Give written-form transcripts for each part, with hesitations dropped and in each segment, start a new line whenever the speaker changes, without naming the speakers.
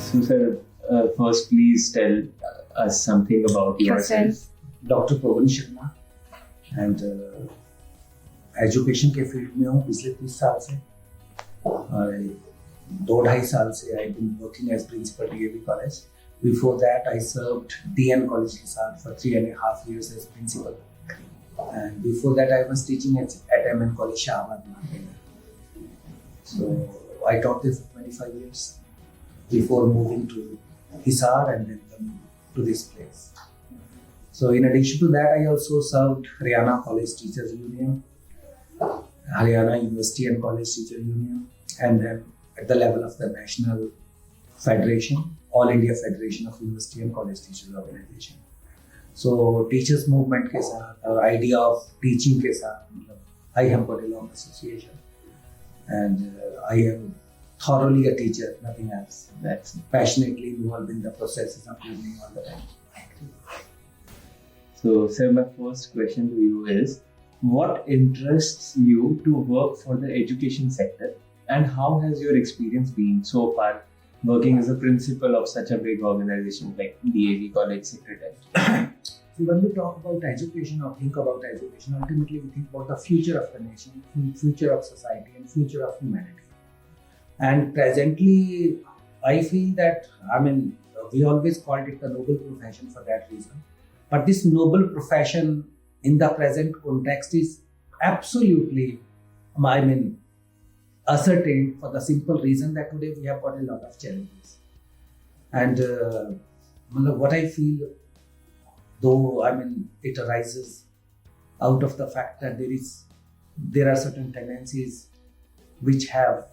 So, sir, first, please tell us something about yourself.
Doctor Pawan Sharma and education के field में हूँ पिछले 30 साल से और 2-2.5 साल से I been working as principal DAV college. Before that, I served DN College Hisar for 3.5 years as principal. And before that, I was teaching at MN College Shahabad. So I taught there for 25 years before moving to Hisar and then coming to this place. So in addition to that, I also served Haryana College Teachers Union, Haryana University and College Teacher Union, and then at the level of the National Federation, All India Federation of University and College Teachers Organization. So teachers movement के साथ और idea of teaching के साथ I have got a long association, and I am thoroughly a teacher, nothing else. That's passionately involved in the processes of learning all the time.
So, sir, my first question to you is, what interests you to work for the education sector, and how has your experience been so far working as a principal of such a big organization like DAV College Secretariat?
So when we talk about education or think about education, ultimately we think about the future of the nation, future of society and future of humanity. And presently, I feel that, we always called it the noble profession for that reason. But this noble profession in the present context is absolutely, ascertained for the simple reason that today we have got a lot of challenges. And what I feel, though, it arises out of the fact that there are certain tendencies which have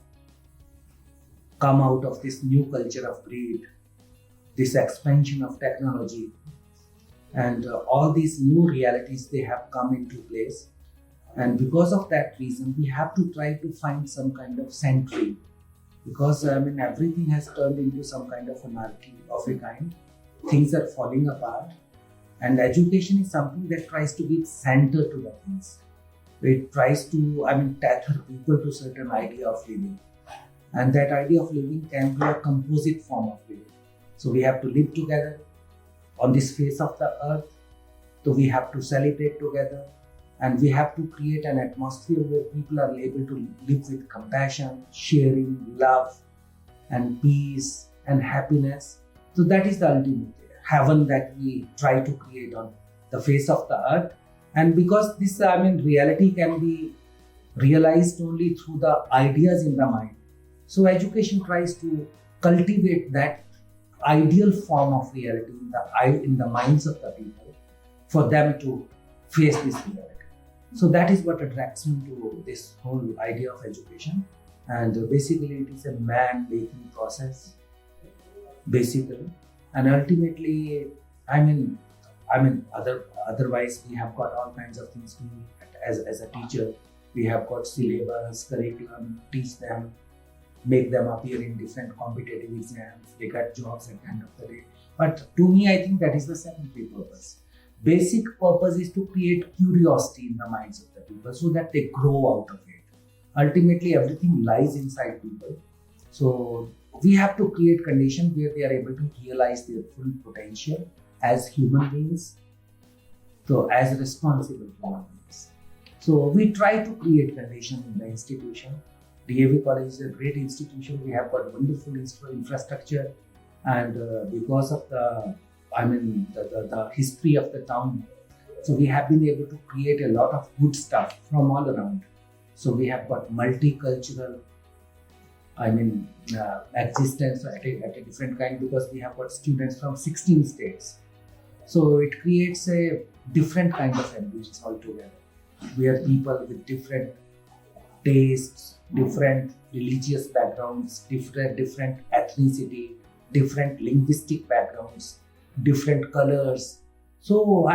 come out of this new culture of greed, this expansion of technology, and all these new realities, they have come into place. And because of that reason, we have to try to find some kind of sanctuary, because everything has turned into some kind of anarchy of a kind. Things are falling apart, and education is something that tries to give center to the things. It tries to tether people to certain idea of living, and that idea of living can be a composite form of living. So we have to live together on this face of the earth. So we have to celebrate together, and we have to create an atmosphere where people are able to live with compassion, sharing, love, and peace and happiness. So that is the ultimate heaven that we try to create on the face of the earth. And because this reality can be realized only through the ideas in the mind, so education tries to cultivate that ideal form of reality in the minds of the people for them to face this reality. So that is what attracts me to this whole idea of education. And basically it is a man-making process, basically. And ultimately, otherwise we have got all kinds of things to do as a teacher. We have got syllabus, curriculum, teach them, make them appear in different competitive exams, they get jobs at the end of the day. But to me, I think that is the secondary purpose. Basic purpose is to create curiosity in the minds of the people so that they grow out of it. Ultimately, everything lies inside people. So we have to create conditions where they are able to realize their full potential as human beings, so as responsible human beings. So we try to create conditions in the institution. DAV College is a great institution. We have got wonderful infrastructure, and because of the history of the town, so we have been able to create a lot of good stuff from all around. So we have got multicultural existence at a different kind, because we have got students from 16 states. So it creates a different kind of ambience altogether, where people with different tastes, different religious backgrounds, different ethnicity, different linguistic backgrounds, different colors. So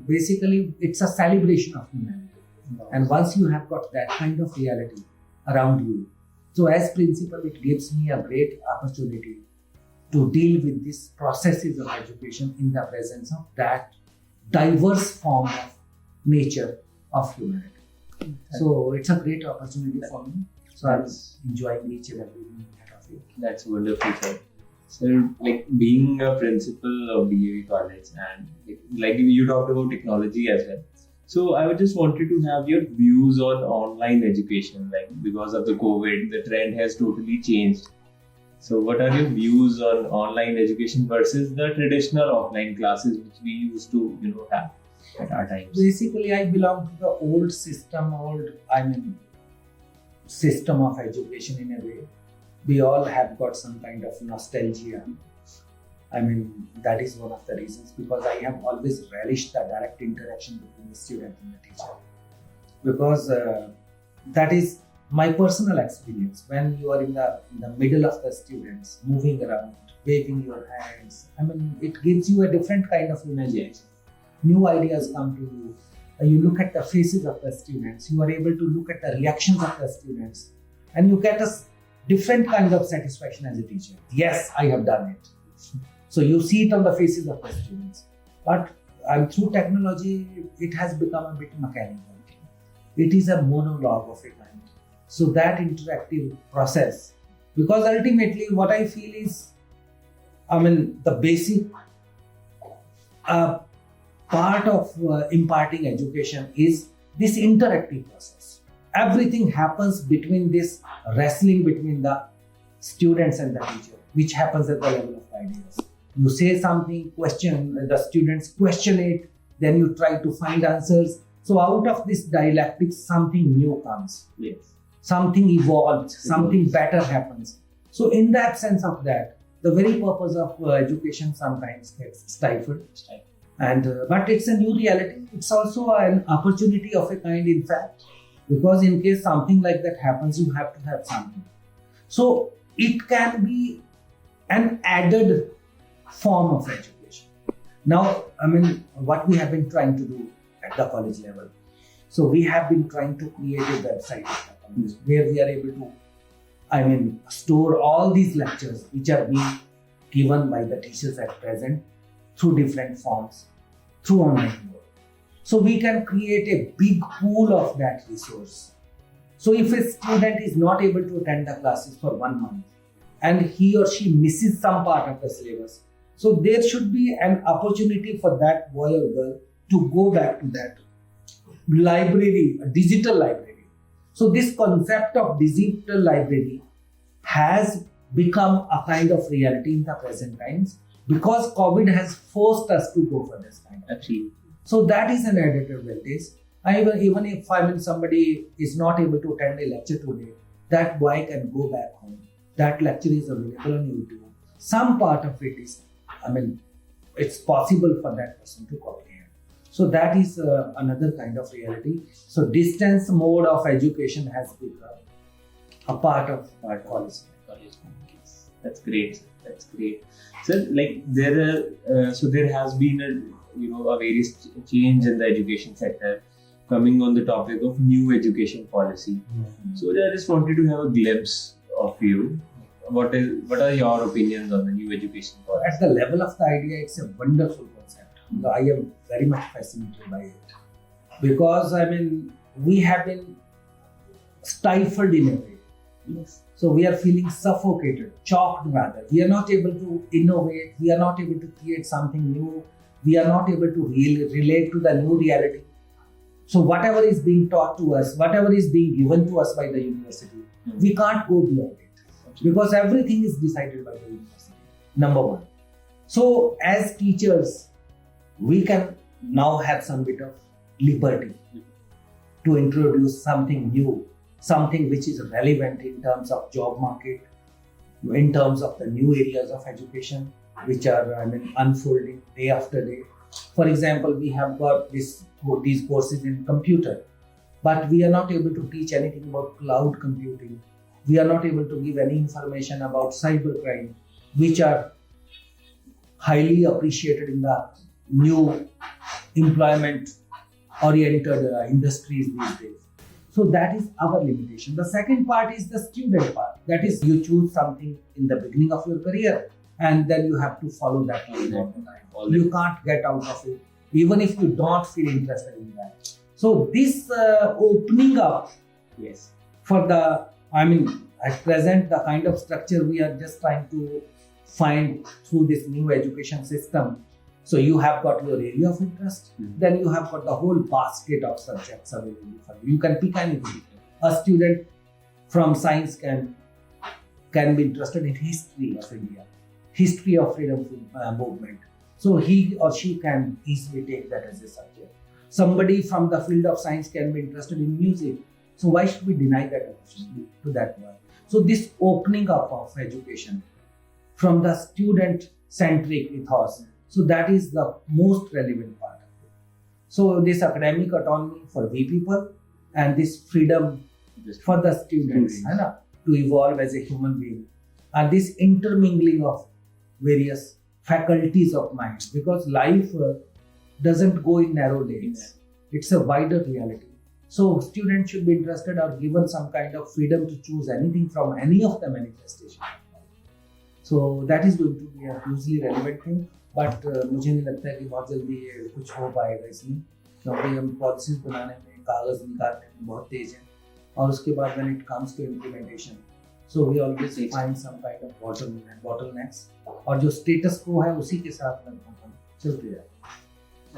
basically it's a celebration of humanity. And once you have got that kind of reality around you, so as principal, it gives me a great opportunity to deal with these processes of education in the presence of that diverse form of nature of humanity. So it's a great opportunity for me. So I'm enjoying each and every minute of it.
That's wonderful, sir. So, like being a principal of DAV college, and like you talked about technology as well. So, I would just wanted to have your views on online education. Like because of the COVID, the trend has totally changed. So, what are your views on online education versus the traditional offline classes which we used to, have at our times?
Basically, I belong to the old system, system of education in a way. We all have got some kind of nostalgia. That is one of the reasons, because I have always relished the direct interaction between the student and the teacher. Because that is my personal experience. When you are in the middle of the students, moving around, waving your hands, it gives you a different kind of imagination. New ideas come to you. You look at the faces of the students, you are able to look at the reactions of the students, and you get a different kind of satisfaction as a teacher. Yes, I have done it. So you see it on the faces of the students. But through technology, it has become a bit mechanical. It is a monologue of a kind. So that interactive process, because ultimately what I feel is, the basic part of imparting education is this interactive process. Everything happens between this wrestling between the students and the teacher, which happens at the level of ideas. You say something, the students question it, then you try to find answers. So out of this dialectic, something new comes.
Yes.
Something evolves, something better happens. So in the absence of that, the very purpose of education sometimes gets stifled. But it's a new reality. It's also an opportunity of a kind, in fact, because in case something like that happens, you have to have something. So it can be an added form of education. Now, what we have been trying to do at the college level. So we have been trying to create a website where we are able to, store all these lectures which are being given by the teachers at present through different forms, through online mode. So we can create a big pool of that resource. So if a student is not able to attend the classes for 1 month and he or she misses some part of the syllabus, so there should be an opportunity for that boy or girl to go back to that library, a digital library. So this concept of digital library has become a kind of reality in the present times, because COVID has forced us to go for this kind of thing. So that is an added advantage. Even if somebody is not able to attend a lecture today, that boy can go back home. That lecture is available on YouTube. Some part of it is, it's possible for that person to comprehend. So that is another kind of reality. So distance mode of education has become a part of our college.
That's great. So, there has been a various change in the education sector, coming on the topic of new education policy. Mm-hmm. So, I just wanted to have a glimpse of you. What are your opinions on the new education policy?
At the level of the idea, it's a wonderful concept. I am very much fascinated by it, because we have been stifled in a way.
Yes.
So we are feeling suffocated, choked rather. We are not able to innovate. We are not able to create something new. We are not able to relate to the new reality. So whatever is being taught to us, whatever is being given to us by the university, we can't go beyond it, because everything is decided by the university. Number one. So as teachers, we can now have some bit of liberty to introduce something new, something which is relevant in terms of job market, in terms of the new areas of education, which are unfolding day after day. For example, we have got these courses in computer, but we are not able to teach anything about cloud computing. We are not able to give any information about cybercrime, which are highly appreciated in the new employment-oriented industries these days. So that is our limitation. The second part is the student part. That is, you choose something in the beginning of your career, and then you have to follow that line all the time. You can't get out of it, even if you don't feel interested in that. So this opening up, for the, at present, the kind of structure we are just trying to find through this new education system. So you have got your area of interest, then you have got the whole basket of subjects available for you. You can pick anything. A student from science can be interested in history of India, history of freedom movement. So he or she can easily take that as a subject. Somebody from the field of science can be interested in music. So why should we deny that opportunity to that one? So this opening up of education from the student-centric ethos, so that is the most relevant part of it. So this academic autonomy for we people and this freedom for the students to evolve as a human being, and this intermingling of various faculties of mind, because life doesn't go in narrow lanes. It's a wider reality. So students should be interested or given some kind of freedom to choose anything from any of the manifestations. So that is going to be a hugely relevant thing. But मुझे नहीं लगता है कि बहुत जल्दी ये कुछ हो पाएगा इसमें, क्योंकि हम पॉलिसीज बनाने में, कागज निकालने में बहुत तेज हैं, और उसके बाद when it comes to implementation, so we always find some kind of bottlenecks, और जो status quo है उसी के साथ में हम चलते हैं.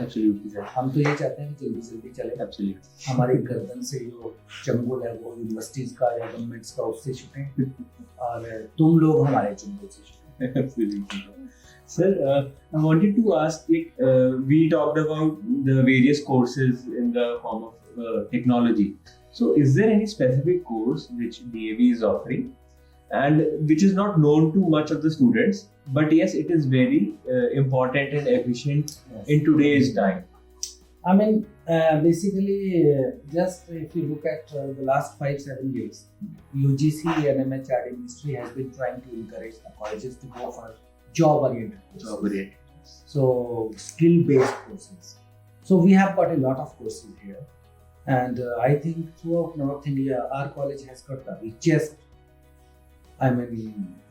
Absolutely sir.
हम तो ये चाहते हैं कि जल्दी चले.
Absolutely.
हमारे गर्दन से जो चंगुल है वो यूनिवर्सिटीज का या गवर्नमेंट्स का उससे छूटे, और तुम लोग हमारे चंगुल से छूटे.
Absolutely. Sir, I wanted to ask, we talked about the various courses in the form of technology. So, is there any specific course which DAV is offering and which is not known to much of the students, but yes, it is very important and efficient in today's time?
I mean, basically, just if you look at the last 5-7 years, UGC and MHRD ministry has been trying to encourage the colleges to go for job-oriented courses. So, skill-based courses. So, we have got a lot of courses here. And I think throughout North India, our college has got the richest,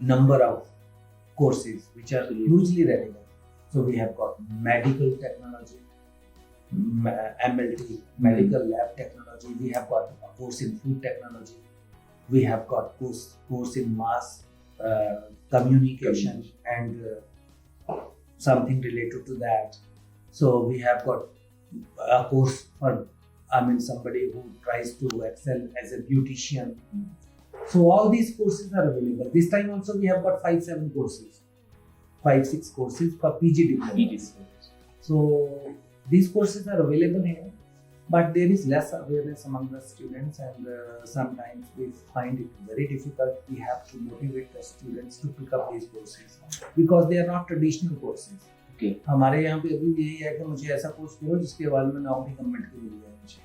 number of courses which are hugely relevant. So, we have got medical technology, MLT, medical lab technology. We have got a course in food technology. We have got course in mass communication and something related to that. So we have got a course for somebody who tries to excel as a beautician. So all these courses are available. This time also we have got 5-6 courses for PG diplomas. So these courses are available here, but there is less awareness among the students, and sometimes we find it very difficult. We have to motivate the students to pick up these courses because they are not traditional courses.
Okay.
हमारे यहाँ पे अभी यही है कि मुझे ऐसा course करो जिसके बाद में नौकरी गवर्नमेंट की मिल जाए. मुझे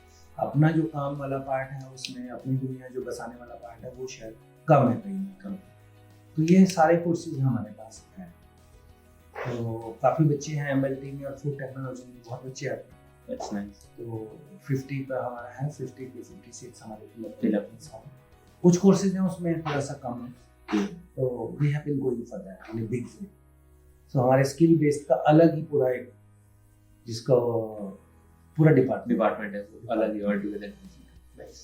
अपना जो काम वाला पार्ट है उसमें अपनी दुनिया जो बसाने वाला पार्ट है वो शायद कम है कहीं कम. तो ये सारे कोर्सेज हमारे पास हैं. तो काफ़ी बच्चे हैं MLT में और फूड टेक्नोलॉजी में बहुत बच्चे आते हैं.
That's nice.
तो 50 पर हमारा है, 50 to 56 हमारे फिलहाल. कुछ कोर्सेज हैं उसमें थोड़ा सा कम है, तो we have been going for that in a big way. So हमारे स्किल बेस्ड का अलग ही पूरा एक जिसका पूरा डिपार्टमेंट है अलग ही altogether. Nice.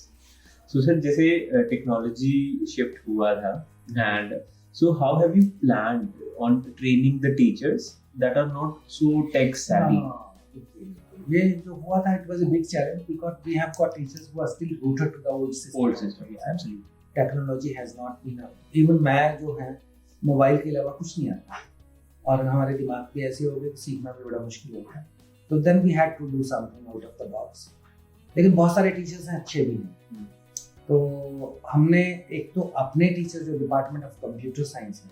So sir, जैसे टेक्नोलॉजी शिफ्ट हुआ था, and so how have you planned on training the teachers that are not so tech savvy? ये जो हुआ था, it was a big challenge because we have got teachers who are still rooted to the old system.
Yeah, absolutely.
Technology has not been even मैं जो है mobile के अलावा कुछ नहीं आता, और हमारे दिमाग भी ऐसे हो गए सीखना भी बड़ा मुश्किल होता है. तो then we had to do something out of the box. लेकिन बहुत सारे टीचर्स हैं अच्छे भी नहीं. तो हमने एक तो अपने टीचर जो डिपार्टमेंट ऑफ कंप्यूटर साइंस है,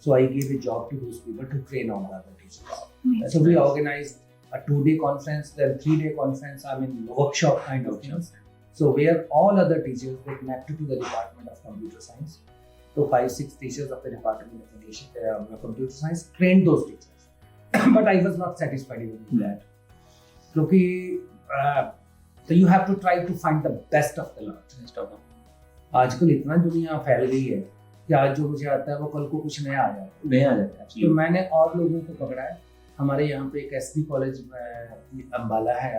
so I gave a job to those people to train all the other teachers. So we organized a 2-day conference, then 3-day conference, workshop kind of things. So where all other teachers they connected to the department of computer science. So 5-6 teachers of the department of English, computer science trained those teachers. But I was not satisfied even with that. क्योंकि so you have to try to find the best of the lot. आजकल इतना दुनिया फैल गई है कि आज जो मुझे आता है वो कल को कुछ नया आ जाता है. तो मैंने और लोगों को पकड़ा है. हमारे यहाँ पे एक SD कॉलेज अम्बाला है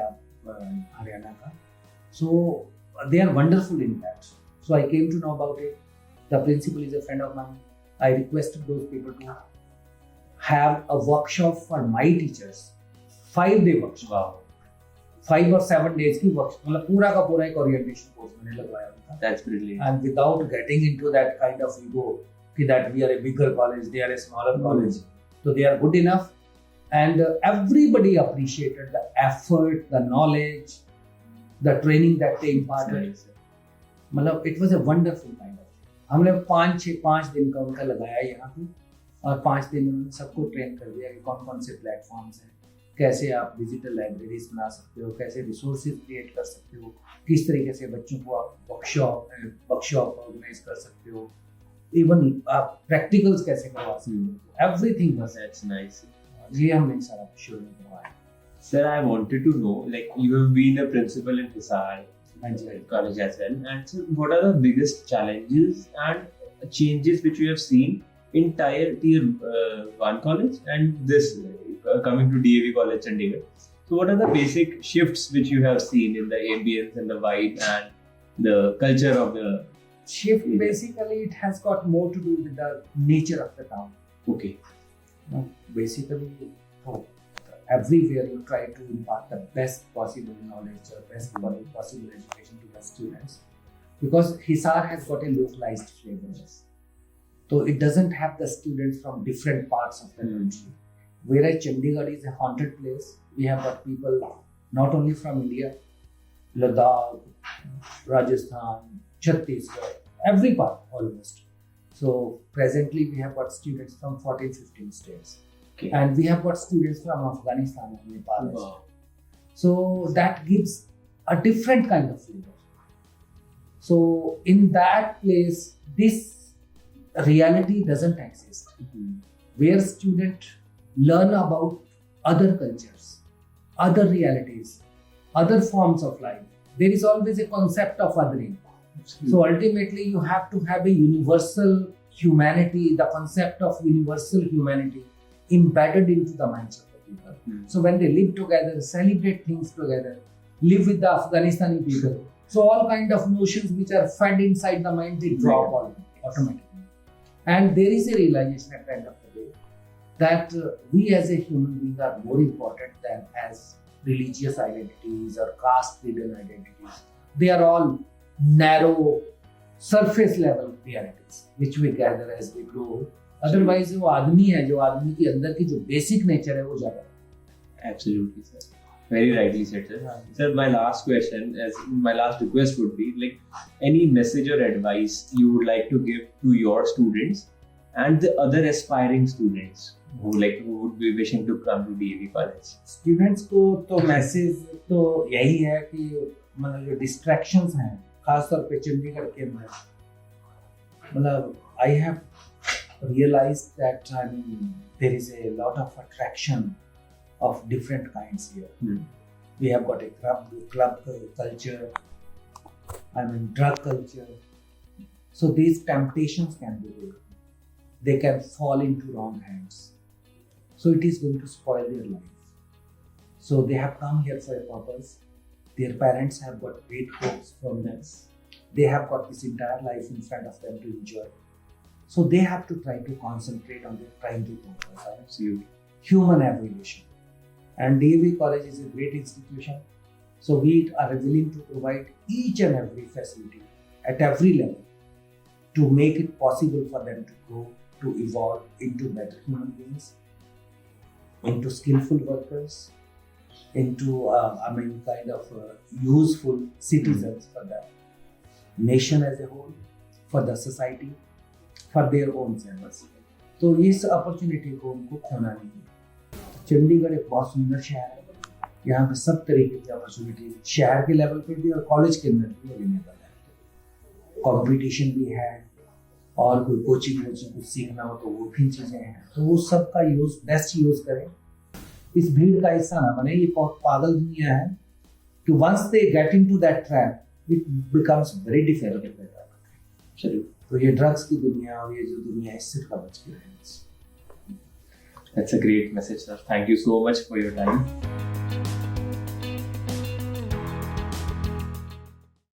हरियाणा का. So they are wonderful in that. So I came to know about it. The principal is a friend of mine. I requested those people to have a workshop for my teachers, 5-day workshop.
Wow,
5 or 7 days की workshop, मतलब पूरा का पूरा एक orientation course मैंने लगवाया उनका.
that's brilliant.
And without getting into that kind of ego, that we are a bigger college, they are a smaller college, so they are good enough. And everybody appreciated the effort, the knowledge, the training that they imparted.
Nice.
मतलब it was a wonderful kind of thing. हमने 5 दिन का उनका लगाया यहाँ पे, और 5 दिन में उन्होंने सबको ट्रेन कर दिया कि कौन कौन से प्लेटफॉर्म्स हैं, कैसे आप डिजिटल लाइब्रेरीज बना सकते हो, कैसे रिसोर्सेज क्रिएट कर सकते हो, किस तरीके से बच्चों को आप वर्कशॉप ऑर्गेनाइज कर सकते हो, इवन आप प्रैक्टिकल्स कैसे करवा सकते हो. Everything was
That's nice.
ये हमने सारा शुरू में करवाया.
Sir, I wanted to know, like, you have been a principal in Hisar
हाँ जी.
College as well, and so what are the biggest challenges and changes which you have seen in tier 1 college and this coming to DAV College Chandigarh? So what are the basic shifts which you have seen in the ambience and the vibe and the culture of the
Shift, basically it has got more to do with the nature of the town.
okay?
Basically, everywhere you try to impart the best possible knowledge or best possible education to the students, because Hisar has got a localized flavor. So it doesn't have the students from different parts of the country. Whereas Chandigarh is a haunted place, we have got people not only from India, Ladakh, Rajasthan, Chhattisgarh, every part almost. So presently we have got students from 14-15 states.
Okay.
And we have got students from Afghanistan and Nepal.
Wow.
So that gives a different kind of flavor. So in that place, this reality doesn't exist. Where students learn about other cultures, other realities, other forms of life. There is always a concept of othering. So ultimately you have to have a universal humanity, the concept of universal humanity embedded into the minds of the people. So when they live together, celebrate things together, live with the Afghanistani people, so all kind of notions which are fed inside the mind, they drop automatically. And there is a realization at the end of the day that we as a human being are more important than as religious identities or caste-ridden identities. They are all narrow, surface level realities which we gather as we grow. Otherwise वो आदमी है, जो आदमी के अंदर की जो basic nature है वो ज़्यादा.
Absolutely, sir. Very rightly said, sir. Sir, my last question, as my last request would be, like, any message or advice you would like to give to your students and the other aspiring students who would be wishing to come to DAV College?
Students को तो message तो यही है कि मतलब जो distractions हैं, खासतौर पे चंडीगढ़ के अंदर, मतलब I have realized that there is a lot of attraction of different kinds here. We have got a club culture, drug culture. So these temptations can be there. They can fall into wrong hands. So it is going to spoil their life. So they have come here for a purpose. Their parents have got great hopes from them. They have got this entire life in front of them to enjoy. So they have to try to concentrate on their primary purpose.
Absolutely.
Human evaluation. And DAV College is a great institution. So we are willing to provide each and every facility at every level to make it possible for them to grow, to evolve into better human beings, into skillful workers, into useful citizens for the nation as a whole, for the society, for their own selves. तो इस opportunity को उनको खोना नहीं है. चंडीगढ़ एक बहुत सुंदर शहर है. यहाँ पे सब तरीके की अपॉर्चुनिटी शहर के लेवल पे भी और कॉलेज के अंदर भी अवेलेबल है. कंपटीशन भी है और कोई कोचिंग कुछ सीखना हो तो वो भी चीज़ें हैं. तो वो सब का बेस्ट यूज करें. इस भीड़ का हिस्सा ना बने. ये बहुत पागल दुनिया है कि once they get into that trap it becomes very difficult. चलिए, तो ये ड्रग्स की दुनिया और ये जो दुनिया है इससे थोड़ा बच के रहें.
That's a great message, sir. Thank you so much for your time.